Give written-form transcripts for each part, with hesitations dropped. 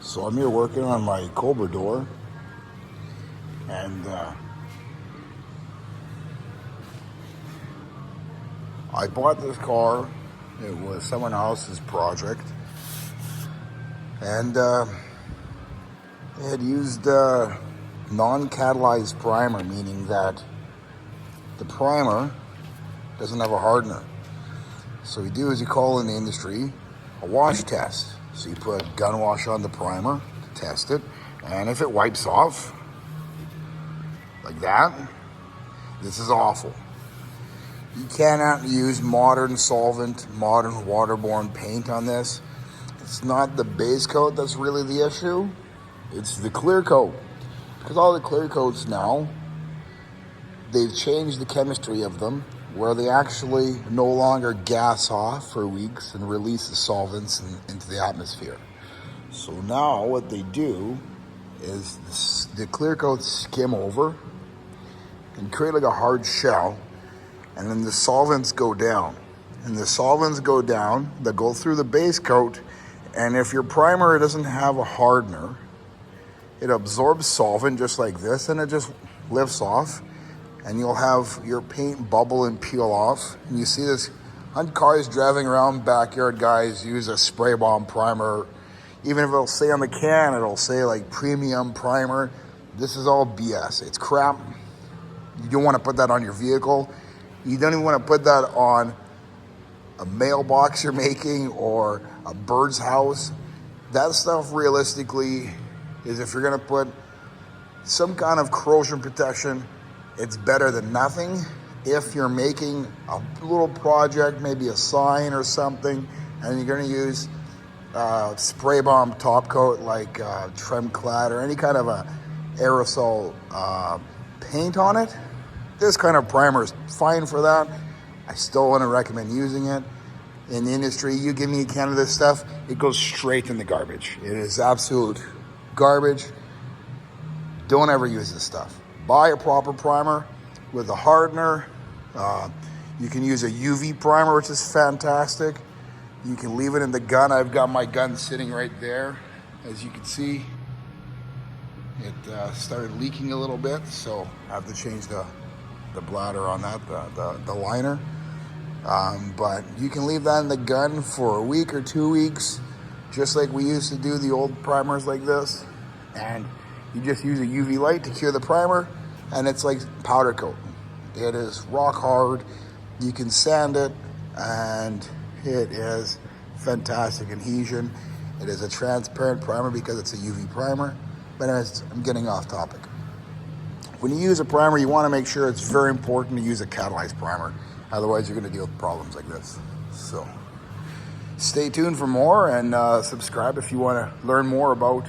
So I'm here working on my cobra door, and I bought this car. It was someone else's project, and it had used non-catalyzed primer, meaning that the primer doesn't have a hardener. So you do, as you call in the industry, a wash test. So you put gun wash on the primer to test it, and if it wipes off like that, this is awful. You cannot use modern solvent, modern waterborne paint on this. It's not the base coat that's really the issue, it's the clear coat. Because all the clear coats now, they've changed the chemistry of them, where they actually no longer gas off for weeks and release the solvents into the atmosphere. So now what they do is the clear coats skim over and create like a hard shell, and then the solvents go down. And the solvents go down, they go through the base coat, and if your primer doesn't have a hardener, it absorbs solvent just like this, and it just lifts off. And you'll have your paint bubble and peel off. And you see this on cars driving around, backyard guys use a spray bomb primer. Even if it'll say on the can, it'll say like premium primer. This is all BS. It's crap. You don't want to put that on your vehicle. You don't even want to put that on a mailbox you're making or a bird's house. That stuff realistically is, if you're going to put some kind of corrosion protection, it's better than nothing. If you're making a little project, maybe a sign or something, and you're going to use spray bomb top coat like Tremclad or any kind of a aerosol paint on it, this kind of primer is fine for that. I still want to recommend using it. In the industry, you give me a can of this stuff, it goes straight in the garbage. It is absolute garbage. Don't ever use this stuff. Buy a proper primer with a hardener. You can use a UV primer, which is fantastic. You can leave it in the gun. I've got my gun sitting right there. As you can see, it started leaking a little bit, so I have to change the bladder on that, the liner. But you can leave that in the gun for a week or 2 weeks, just like we used to do the old primers like this. And you just use a UV light to cure the primer, and it's like powder coat. It is rock hard. You can sand it, and it is fantastic adhesion. It is a transparent primer because it's a UV primer. But anyways, I'm getting off topic. When you use a primer, you want to make sure, it's very important to use a catalyzed primer. Otherwise, you're going to deal with problems like this. So stay tuned for more, and subscribe if you want to learn more about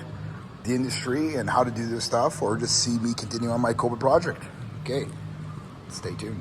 the industry and how to do this stuff, or just see me continue on my cobra project. Okay, stay tuned.